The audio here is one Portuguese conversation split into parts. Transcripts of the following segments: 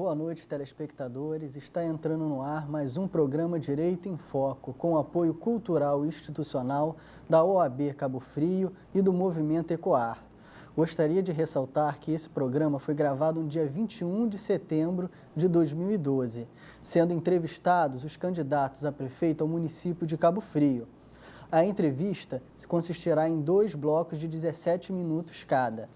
boa noite, telespectadores. Está entrando no ar mais um programa Direito em Foco, com apoio cultural e institucional da OAB Cabo Frio e do Movimento Ecoar. Gostaria de ressaltar que esse programa foi gravado no dia 21 de setembro de 2012, sendo entrevistados os candidatos a prefeito ao município de Cabo Frio. A entrevista consistirá em 2 blocos de 17 minutos cada.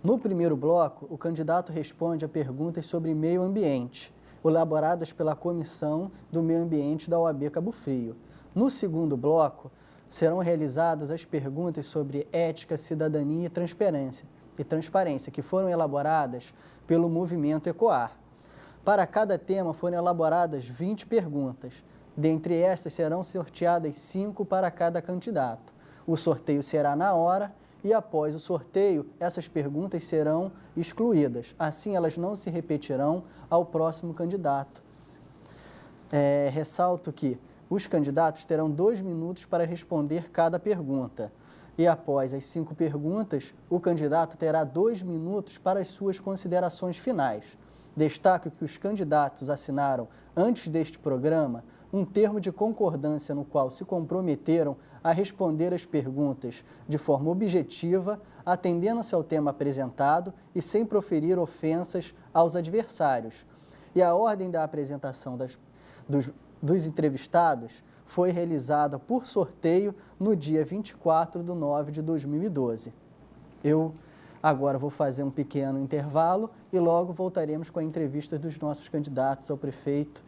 No primeiro bloco, o candidato responde a perguntas sobre meio ambiente, elaboradas pela Comissão do Meio Ambiente da OAB Cabo Frio. No segundo bloco, serão realizadas as perguntas sobre ética, cidadania e transparência, que foram elaboradas pelo Movimento Ecoar. Para cada tema foram elaboradas 20 perguntas. Dentre estas, serão sorteadas 5 para cada candidato. O sorteio será na hora e, após o sorteio, essas perguntas serão excluídas. Assim, elas não se repetirão ao próximo candidato. Ressalto que os candidatos terão 2 minutos para responder cada pergunta. E, após as 5 perguntas, o candidato terá 2 minutos para as suas considerações finais. Destaco que os candidatos assinaram, antes deste programa, um termo de concordância no qual se comprometeram a responder as perguntas de forma objetiva, atendendo-se ao tema apresentado e sem proferir ofensas aos adversários. E a ordem da apresentação dos entrevistados foi realizada por sorteio no dia 24 de nove de 2012. Eu agora vou fazer um pequeno intervalo e logo voltaremos com a entrevista dos nossos candidatos a prefeito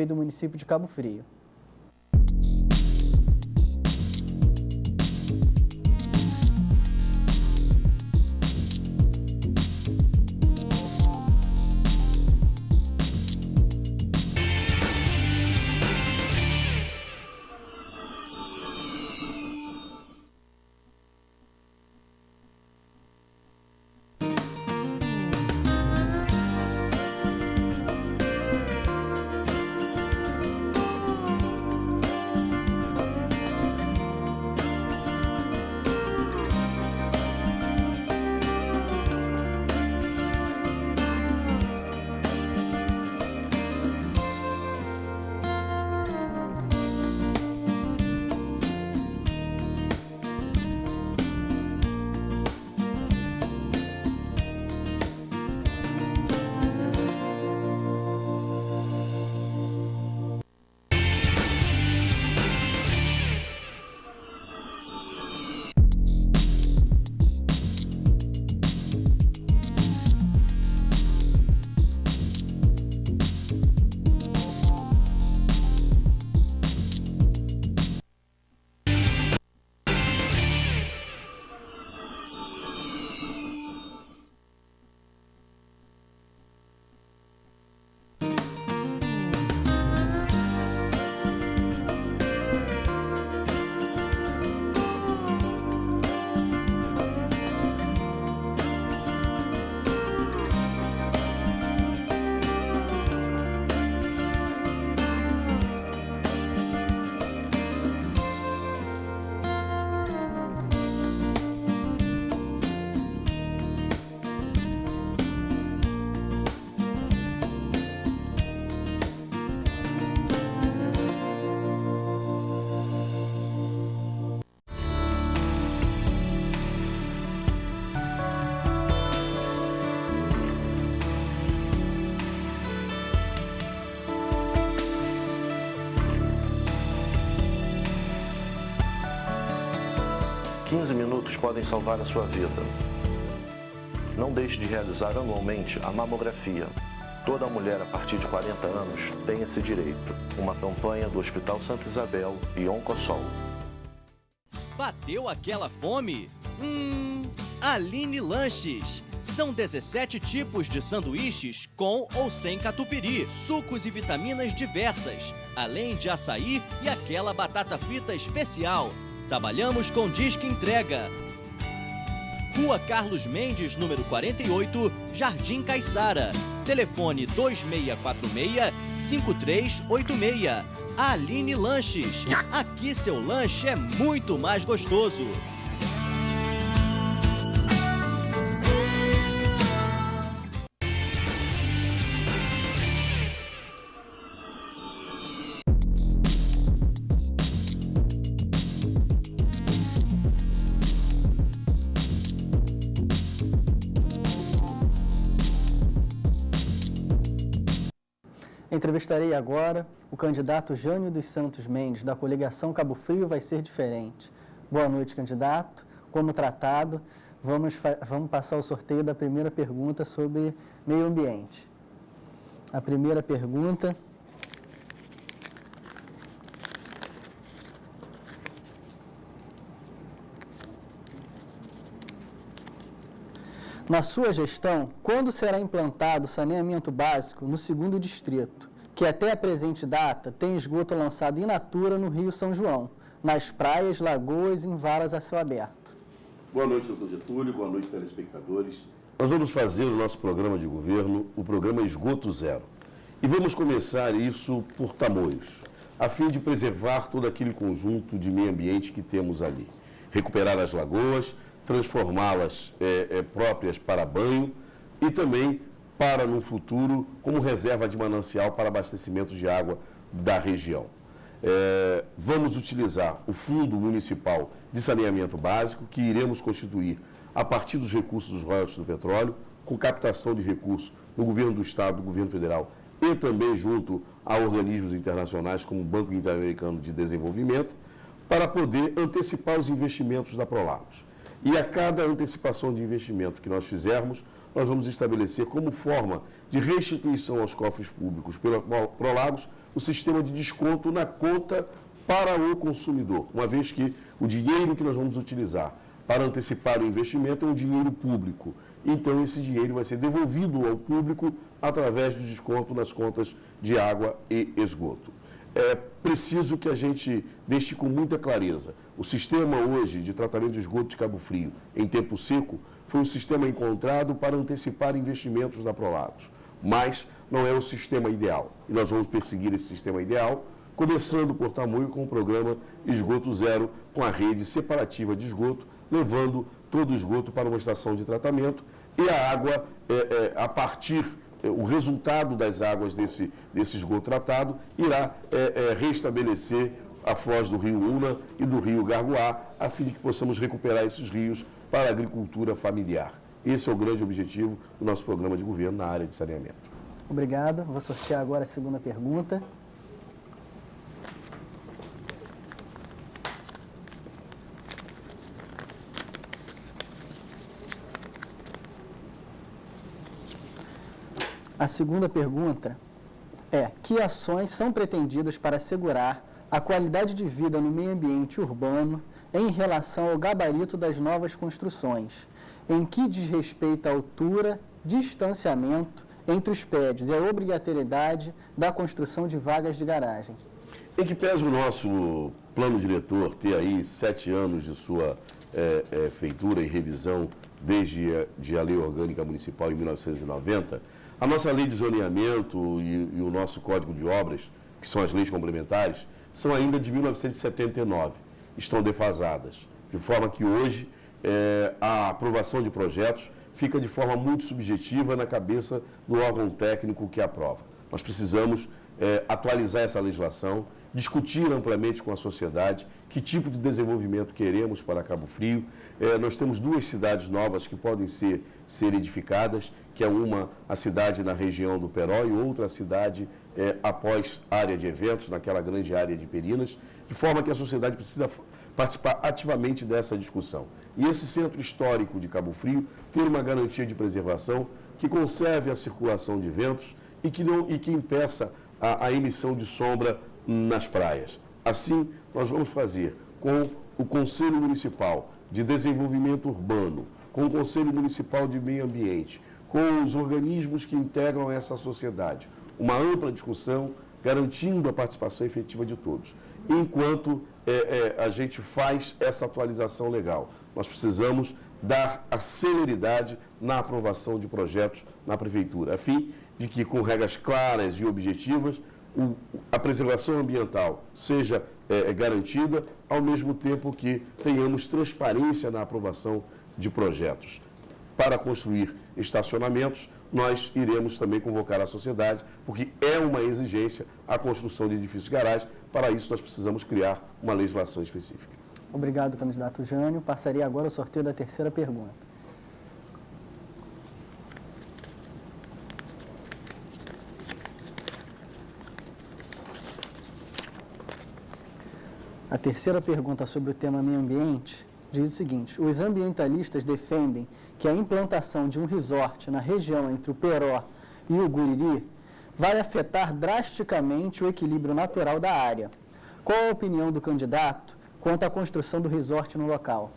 do município de Cabo Frio. "15 minutos podem salvar a sua vida. Não deixe de realizar anualmente a mamografia. Toda mulher a partir de 40 anos tem esse direito." Uma campanha do Hospital Santa Isabel e Oncosol. Bateu aquela fome? Aline Lanches. São 17 tipos de sanduíches com ou sem catupiry, sucos e vitaminas diversas, além de açaí e aquela batata frita especial. Trabalhamos com Disque Entrega. Rua Carlos Mendes, número 48, Jardim Caiçara. Telefone 2646-5386. Aline Lanches. Aqui seu lanche é muito mais gostoso. Entrevistarei agora o candidato Jânio dos Santos Mendes, da coligação Cabo Frio Vai Ser Diferente. Boa noite, candidato. Como tratado, vamos passar o sorteio da primeira pergunta sobre meio ambiente. A primeira pergunta na sua gestão, quando será implantado saneamento básico no 2º distrito, que até a presente data tem esgoto lançado in natura no Rio São João, nas praias, lagoas e em varas a céu aberto? Boa noite, doutor Getúlio. Boa noite, telespectadores. Nós vamos fazer o nosso programa de governo, o programa Esgoto Zero. E vamos começar isso por tamanhos, a fim de preservar todo aquele conjunto de meio ambiente que temos ali. Recuperar as lagoas, transformá-las próprias para banho e também para, no futuro, como reserva de manancial para abastecimento de água da região. Vamos utilizar o Fundo Municipal de Saneamento Básico, que iremos constituir a partir dos recursos dos royalties do petróleo, com captação de recursos no governo do Estado, do governo federal e também junto a organismos internacionais como o Banco Interamericano de Desenvolvimento, para poder antecipar os investimentos da Prolagos. E a cada antecipação de investimento que nós fizermos, nós vamos estabelecer como forma de restituição aos cofres públicos pela Prolagos o sistema de desconto na conta para o consumidor, uma vez que o dinheiro que nós vamos utilizar para antecipar o investimento é um dinheiro público. Então, esse dinheiro vai ser devolvido ao público através do desconto nas contas de água e esgoto. É preciso que a gente deixe com muita clareza. O sistema hoje de tratamento de esgoto de Cabo Frio em tempo seco foi um sistema encontrado para antecipar investimentos da Prolagos, mas não é o sistema ideal. E nós vamos perseguir esse sistema ideal, começando por Tamoio com o programa Esgoto Zero, com a rede separativa de esgoto, levando todo o esgoto para uma estação de tratamento e a água, a partir o resultado das águas desse esgoto tratado irá restabelecer a foz do rio Una e do rio Garguá, a fim de que possamos recuperar esses rios para a agricultura familiar. Esse é o grande objetivo do nosso programa de governo na área de saneamento. Obrigado. Vou sortear agora a segunda pergunta. A segunda pergunta é: que ações são pretendidas para assegurar a qualidade de vida no meio ambiente urbano em relação ao gabarito das novas construções, em que diz respeito à altura, distanciamento entre os prédios e a obrigatoriedade da construção de vagas de garagem? Em que pese o nosso plano diretor ter aí 7 anos de sua feitura e revisão desde a Lei Orgânica Municipal em 1990, a nossa lei de zoneamento e o nosso Código de Obras, que são as leis complementares, são ainda de 1979, estão defasadas, de forma que hoje a aprovação de projetos fica de forma muito subjetiva na cabeça do órgão técnico que aprova. Nós precisamos atualizar essa legislação, discutir amplamente com a sociedade que tipo de desenvolvimento queremos para Cabo Frio. Nós temos 2 cidades novas que podem ser edificadas, que é uma a cidade na região do Peró e outra a cidade após a área de eventos, naquela grande área de Perinas, de forma que a sociedade precisa participar ativamente dessa discussão. E esse centro histórico de Cabo Frio ter uma garantia de preservação que conserve a circulação de ventos e que impeça a emissão de sombra nas praias. Assim, nós vamos fazer com o Conselho Municipal de Desenvolvimento Urbano, com o Conselho Municipal de Meio Ambiente, com os organismos que integram essa sociedade, uma ampla discussão garantindo a participação efetiva de todos. Enquanto a gente faz essa atualização legal, nós precisamos dar a celeridade na aprovação de projetos na Prefeitura, a fim de que, com regras claras e objetivas, a preservação ambiental seja garantida, ao mesmo tempo que tenhamos transparência na aprovação de projetos. Para construir estacionamentos, nós iremos também convocar a sociedade, porque é uma exigência a construção de edifícios de garagem. Para isso, nós precisamos criar uma legislação específica. Obrigado, candidato Jânio. Passaria agora o sorteio da terceira pergunta. A terceira pergunta sobre o tema meio ambiente diz o seguinte: os ambientalistas defendem que a implantação de um resort na região entre o Peró e o Guriri vai afetar drasticamente o equilíbrio natural da área. Qual a opinião do candidato quanto à construção do resort no local?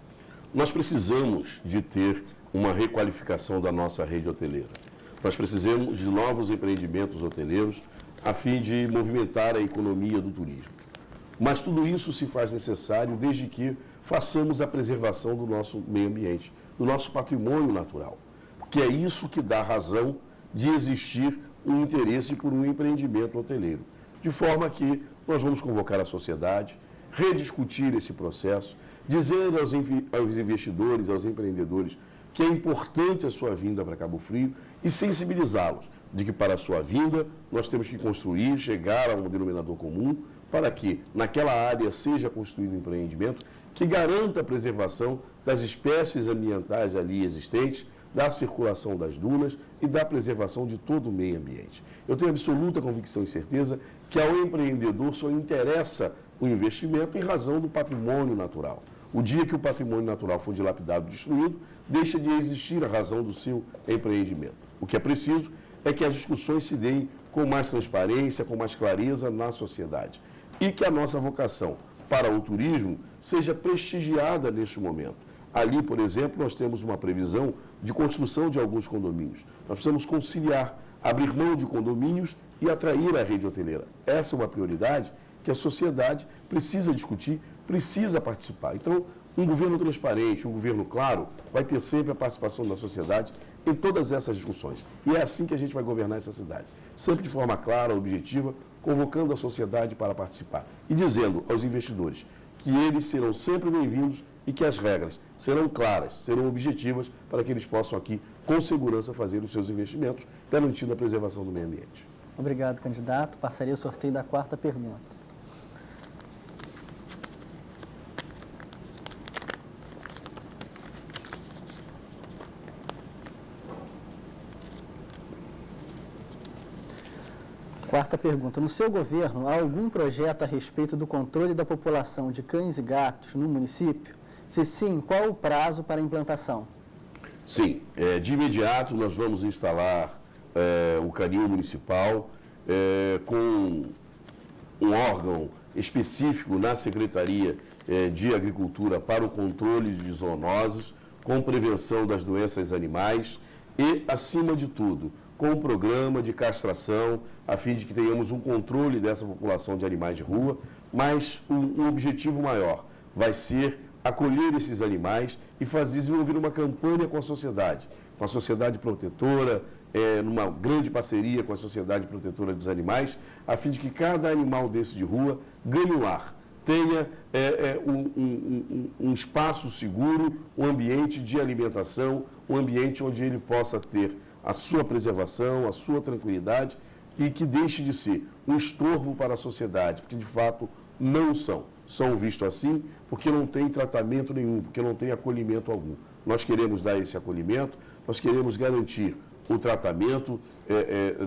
Nós precisamos de ter uma requalificação da nossa rede hoteleira. Nós precisamos de novos empreendimentos hoteleiros a fim de movimentar a economia do turismo. Mas tudo isso se faz necessário desde que façamos a preservação do nosso meio ambiente, do nosso patrimônio natural. Porque é isso que dá razão de existir um interesse por um empreendimento hoteleiro. De forma que nós vamos convocar a sociedade, rediscutir esse processo, dizer aos investidores, aos empreendedores, que é importante a sua vinda para Cabo Frio e sensibilizá-los de que para a sua vinda nós temos que construir, chegar a um denominador comum para que naquela área seja construído um empreendimento que garanta a preservação das espécies ambientais ali existentes, da circulação das dunas e da preservação de todo o meio ambiente. Eu tenho absoluta convicção e certeza que ao empreendedor só interessa o investimento em razão do patrimônio natural. O dia que o patrimônio natural for dilapidado, destruído, deixa de existir a razão do seu empreendimento. O que é preciso é que as discussões se deem com mais transparência, com mais clareza na sociedade. E que a nossa vocação para o turismo seja prestigiada neste momento. Ali, por exemplo, nós temos uma previsão de construção de alguns condomínios. Nós precisamos conciliar, abrir mão de condomínios e atrair a rede hoteleira. Essa é uma prioridade que a sociedade precisa discutir, precisa participar. Então, um governo transparente, um governo claro, vai ter sempre a participação da sociedade em todas essas discussões. E é assim que a gente vai governar essa cidade. Sempre de forma clara, objetiva, convocando a sociedade para participar. E dizendo aos investidores que eles serão sempre bem-vindos e que as regras serão claras, serão objetivas para que eles possam aqui, com segurança, fazer os seus investimentos, garantindo a preservação do meio ambiente. Obrigado, candidato. Passaria o sorteio da quarta pergunta. Quarta pergunta. No seu governo, há algum projeto a respeito do controle da população de cães e gatos no município? Se sim, qual o prazo para a implantação? Sim, de imediato nós vamos instalar o canil municipal com um órgão específico na Secretaria de Agricultura para o controle de zoonoses, com prevenção das doenças animais e, acima de tudo, com um programa de castração, a fim de que tenhamos um controle dessa população de animais de rua, mas um objetivo maior vai ser acolher esses animais e desenvolver uma campanha com a sociedade protetora, numa grande parceria com a Sociedade Protetora dos Animais, a fim de que cada animal desse de rua ganhe um lar, tenha um espaço seguro, um ambiente de alimentação, um ambiente onde ele possa ter a sua preservação, a sua tranquilidade e que deixe de ser um estorvo para a sociedade, porque de fato não são. São vistos assim porque não tem tratamento nenhum, porque não tem acolhimento algum. Nós queremos dar esse acolhimento, nós queremos garantir o tratamento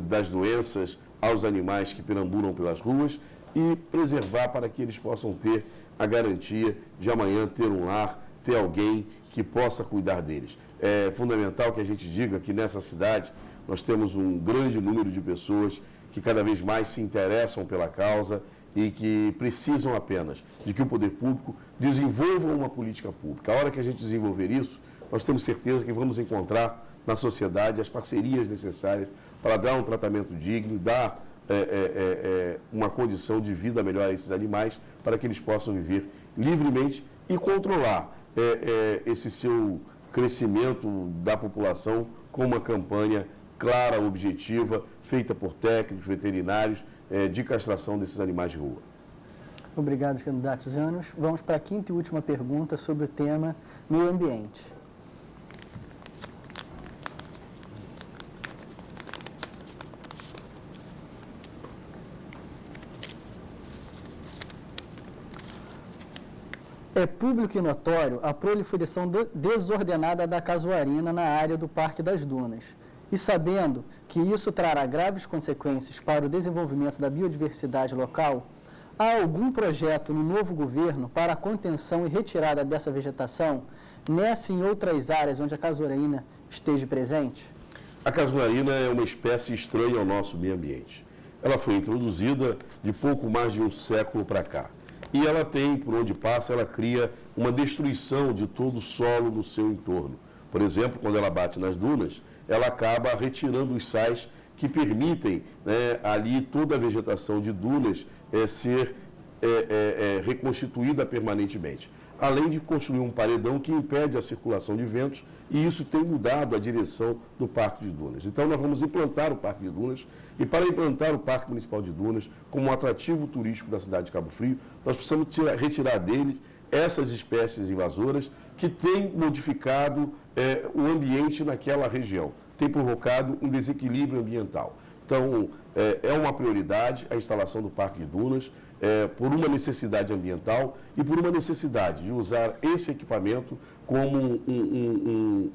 das doenças aos animais que perambulam pelas ruas e preservar para que eles possam ter a garantia de amanhã ter um lar, ter alguém que possa cuidar deles. É fundamental que a gente diga que nessa cidade nós temos um grande número de pessoas que cada vez mais se interessam pela causa e que precisam apenas de que o poder público desenvolva uma política pública. A hora que a gente desenvolver isso, nós temos certeza que vamos encontrar na sociedade as parcerias necessárias para dar um tratamento digno, dar uma condição de vida melhor a esses animais, para que eles possam viver livremente e controlar esse seu crescimento da população com uma campanha clara, objetiva, feita por técnicos, veterinários, de castração desses animais de rua. Obrigado, candidato Janos. Vamos para a quinta e última pergunta sobre o tema meio ambiente. É público e notório a proliferação desordenada da casuarina na área do Parque das Dunas. E sabendo que isso trará graves consequências para o desenvolvimento da biodiversidade local, Há algum projeto no novo governo para a contenção e retirada dessa vegetação, nessa e em outras áreas onde a casuarina esteja presente? A casuarina é uma espécie estranha ao nosso meio ambiente. Ela foi introduzida de pouco mais de um século para cá. E ela tem, por onde passa, ela cria uma destruição de todo o solo no seu entorno. Por exemplo, quando ela bate nas dunas, ela acaba retirando os sais que permitem, né, ali toda a vegetação de dunas ser reconstituída permanentemente. Além de construir um paredão que impede a circulação de ventos, e isso tem mudado a direção do Parque de Dunas. Então, nós vamos implantar o Parque de Dunas, e para implantar o Parque Municipal de Dunas como um atrativo turístico da cidade de Cabo Frio, nós precisamos retirar dele essas espécies invasoras que têm modificado o ambiente naquela região, tem provocado um desequilíbrio ambiental. Então, é uma prioridade a instalação do Parque de Dunas, por uma necessidade ambiental e por uma necessidade de usar esse equipamento como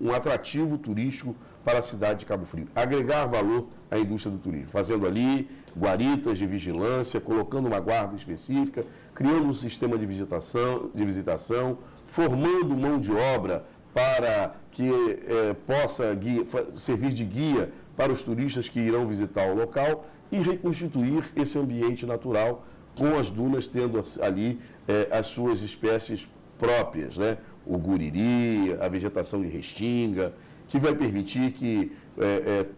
um atrativo turístico para a cidade de Cabo Frio. Agregar valor à indústria do turismo, fazendo ali guaritas de vigilância, colocando uma guarda específica, criando um sistema de visitação, formando mão de obra para que possa servir de guia para os turistas que irão visitar o local e reconstituir esse ambiente natural com as dunas tendo ali as suas espécies próprias, né? O guriri, a vegetação de restinga, que vai permitir que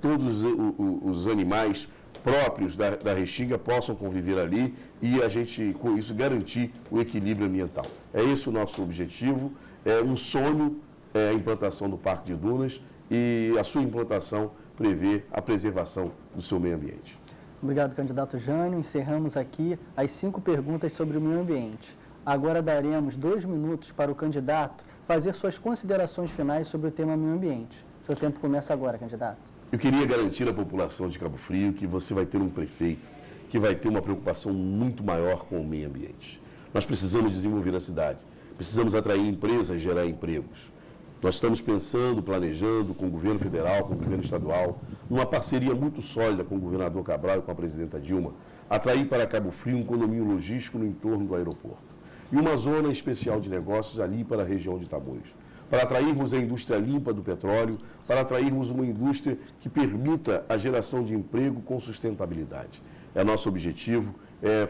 todos os animais próprios da restinga possam conviver ali e a gente, com isso, garantir o equilíbrio ambiental. É esse o nosso objetivo, é um sonho a implantação do Parque de Dunas e a sua implantação prevê a preservação do seu meio ambiente. Obrigado, candidato Jânio. Encerramos aqui as 5 perguntas sobre o meio ambiente. Agora daremos 2 minutos para o candidato fazer suas considerações finais sobre o tema meio ambiente. Seu tempo começa agora, candidato. Eu queria garantir à população de Cabo Frio que você vai ter um prefeito que vai ter uma preocupação muito maior com o meio ambiente. Nós precisamos desenvolver a cidade, precisamos atrair empresas, gerar empregos. Nós estamos pensando, planejando com o governo federal, com o governo estadual, numa parceria muito sólida com o governador Cabral e com a presidenta Dilma, atrair para Cabo Frio um condomínio logístico no entorno do aeroporto e uma zona especial de negócios ali para a região de Tamoios, para atrairmos a indústria limpa do petróleo, para atrairmos uma indústria que permita a geração de emprego com sustentabilidade. É nosso objetivo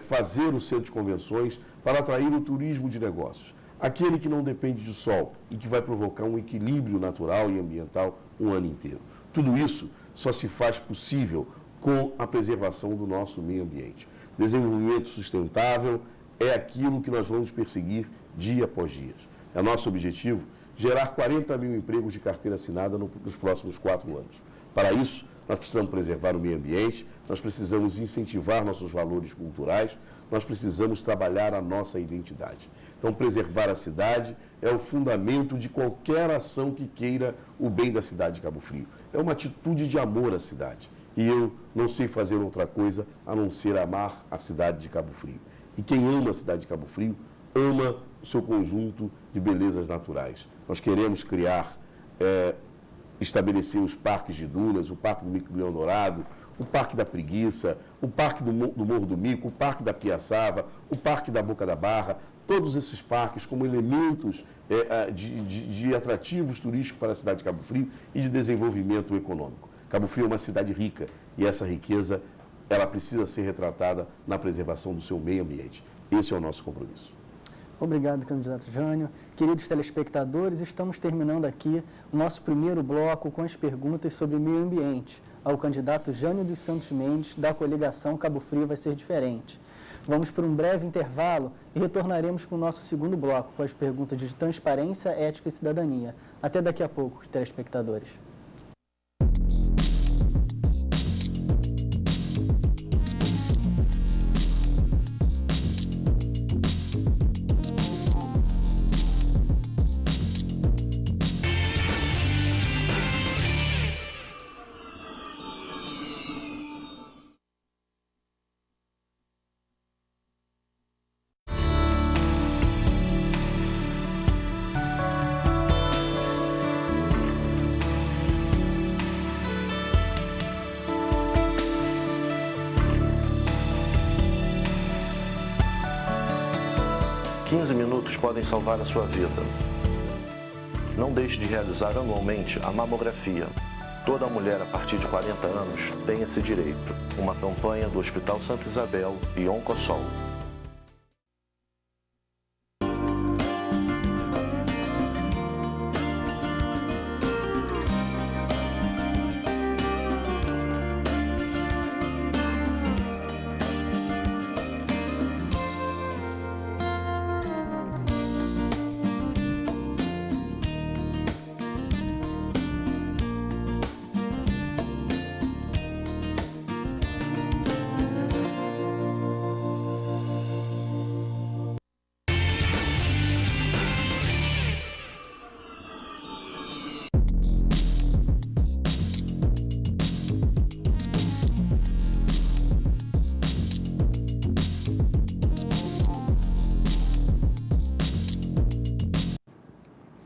fazer o centro de convenções para atrair o turismo de negócios. Aquele que não depende de sol e que vai provocar um equilíbrio natural e ambiental um ano inteiro. Tudo isso só se faz possível com a preservação do nosso meio ambiente. Desenvolvimento sustentável é aquilo que nós vamos perseguir dia após dia. É nosso objetivo gerar 40 mil empregos de carteira assinada nos próximos 4 anos. Para isso, nós precisamos preservar o meio ambiente, nós precisamos incentivar nossos valores culturais, nós precisamos trabalhar a nossa identidade. Então, preservar a cidade é o fundamento de qualquer ação que queira o bem da cidade de Cabo Frio. É uma atitude de amor à cidade. E eu não sei fazer outra coisa a não ser amar a cidade de Cabo Frio. E quem ama a cidade de Cabo Frio, ama o seu conjunto de belezas naturais. Nós queremos criar, estabelecer os parques de dunas, o Parque do Mico-Leão Dourado, o Parque da Preguiça, o Parque do Morro do Mico, o Parque da Piaçava, o Parque da Boca da Barra, todos esses parques como elementos de atrativos turísticos para a cidade de Cabo Frio e de desenvolvimento econômico. Cabo Frio é uma cidade rica e essa riqueza ela precisa ser retratada na preservação do seu meio ambiente. Esse é o nosso compromisso. Obrigado, candidato Jânio. Queridos telespectadores, estamos terminando aqui o nosso primeiro bloco com as perguntas sobre meio ambiente ao candidato Jânio dos Santos Mendes, da coligação Cabo Frio Vai Ser Diferente. Vamos para um breve intervalo e retornaremos com o nosso segundo bloco, com as perguntas de transparência, ética e cidadania. Até daqui a pouco, telespectadores. 15 minutos podem salvar a sua vida. Não deixe de realizar anualmente a mamografia. Toda mulher a partir de 40 anos tem esse direito. Uma campanha do Hospital Santa Isabel e Oncosol.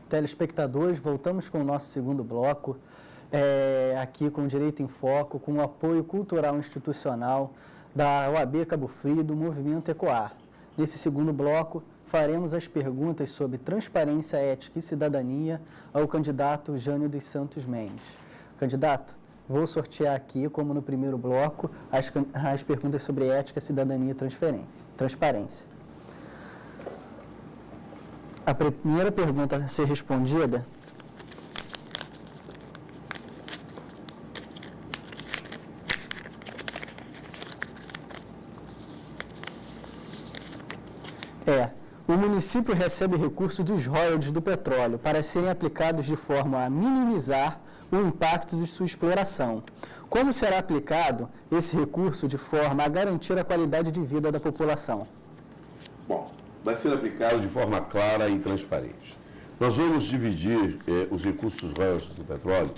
Telespectadores, voltamos com o nosso segundo bloco, aqui com o Direito em Foco, com o apoio cultural institucional da OAB Cabo Frio e do Movimento Ecoar. Nesse segundo bloco, faremos as perguntas sobre transparência, ética e cidadania ao candidato Jânio dos Santos Mendes. Candidato, vou sortear aqui, como no primeiro bloco, as perguntas sobre ética, cidadania e transparência. A primeira pergunta a ser respondida é: o município recebe recursos dos royalties do petróleo para serem aplicados de forma a minimizar o impacto de sua exploração. Como será aplicado esse recurso de forma a garantir a qualidade de vida da população? Bom, vai ser aplicado de forma clara e transparente. Nós vamos dividir os recursos royalties do petróleo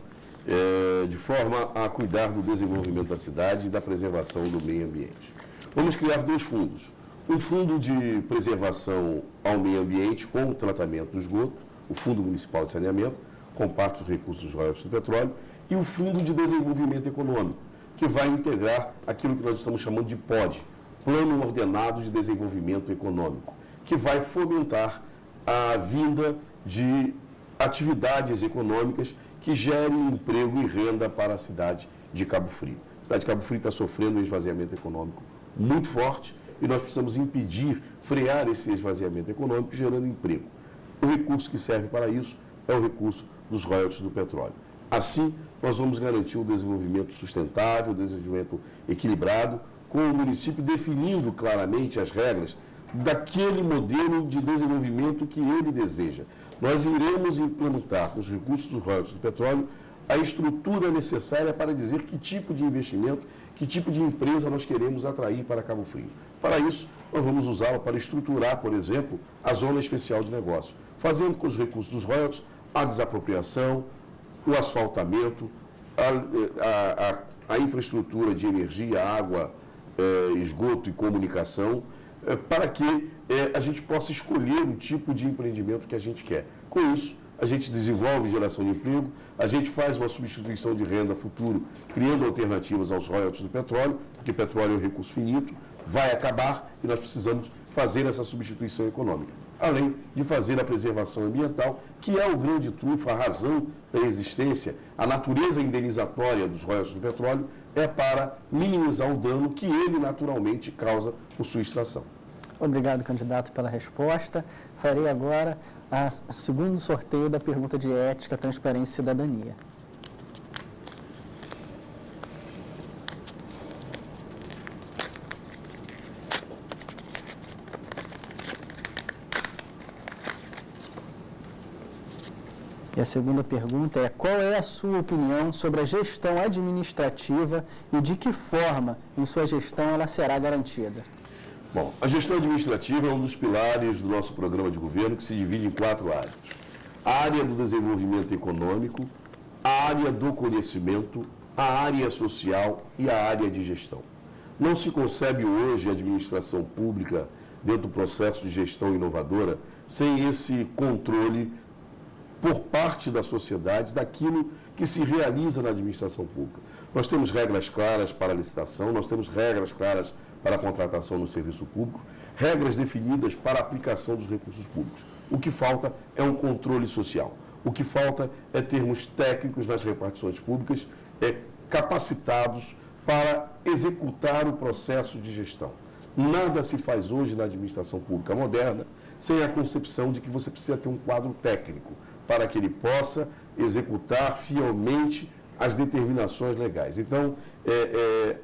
de forma a cuidar do desenvolvimento da cidade e da preservação do meio ambiente. Vamos criar dois fundos. Um fundo de preservação ao meio ambiente com o tratamento do esgoto, o Fundo Municipal de Saneamento, com parte dos recursos dos royalties do petróleo, e o Fundo de Desenvolvimento Econômico, que vai integrar aquilo que nós estamos chamando de POD, Plano Ordenado de Desenvolvimento Econômico, que vai fomentar a vinda de atividades econômicas que gerem emprego e renda para a cidade de Cabo Frio. A cidade de Cabo Frio está sofrendo um esvaziamento econômico muito forte e nós precisamos impedir, frear esse esvaziamento econômico, gerando emprego. O recurso que serve para isso é o recurso dos royalties do petróleo. Assim, nós vamos garantir o desenvolvimento sustentável, o desenvolvimento equilibrado, com o município definindo claramente as regras daquele modelo de desenvolvimento que ele deseja. Nós iremos implementar nos recursos dos royalties do petróleo a estrutura necessária para dizer que tipo de investimento, que tipo de empresa nós queremos atrair para Cabo Frio. Para isso, nós vamos usá-lo para estruturar, por exemplo, a Zona Especial de Negócio, fazendo com os recursos dos royalties a desapropriação, o asfaltamento, a infraestrutura de energia, água, esgoto e comunicação, para que a gente possa escolher o tipo de empreendimento que a gente quer. Com isso, a gente desenvolve geração de emprego, a gente faz uma substituição de renda futuro, criando alternativas aos royalties do petróleo, porque petróleo é um recurso finito, vai acabar e nós precisamos fazer essa substituição econômica. Além de fazer a preservação ambiental, que é o grande trunfo, a razão da existência, a natureza indenizatória dos royalties do petróleo é para minimizar o dano que ele naturalmente causa por sua extração. Obrigado, candidato, pela resposta. Farei agora o segundo sorteio da pergunta de ética, transparência e cidadania. E a segunda pergunta é: qual é a sua opinião sobre a gestão administrativa e de que forma, em sua gestão, ela será garantida? Bom, a gestão administrativa é um dos pilares do nosso programa de governo, que se divide em 4 áreas. A área do desenvolvimento econômico, a área do conhecimento, a área social e a área de gestão. Não se concebe hoje a administração pública dentro do processo de gestão inovadora sem esse controle por parte da sociedade daquilo que se realiza na administração pública. Nós temos regras claras para a licitação, nós temos regras claras para a contratação no serviço público, regras definidas para a aplicação dos recursos públicos. O que falta é um controle social. O que falta é termos técnicos nas repartições públicas capacitados para executar o processo de gestão. Nada se faz hoje na administração pública moderna sem a concepção de que você precisa ter um quadro técnico para que ele possa executar fielmente as determinações legais. Então,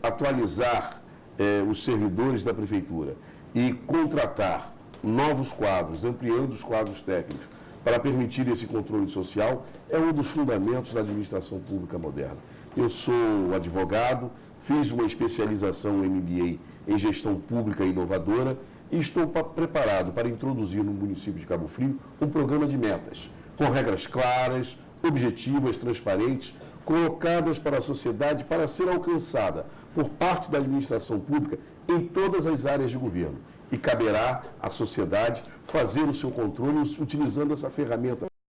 atualizar os servidores da prefeitura e contratar novos quadros, ampliando os quadros técnicos para permitir esse controle social, é um dos fundamentos da administração pública moderna. Eu sou advogado, fiz uma especialização MBA em gestão pública inovadora e estou preparado para introduzir no município de Cabo Frio um programa de metas, com regras claras, objetivas, transparentes, colocadas para a sociedade para ser alcançada por parte da administração pública em todas as áreas de governo. E caberá à sociedade fazer o seu controle utilizando essa ferramenta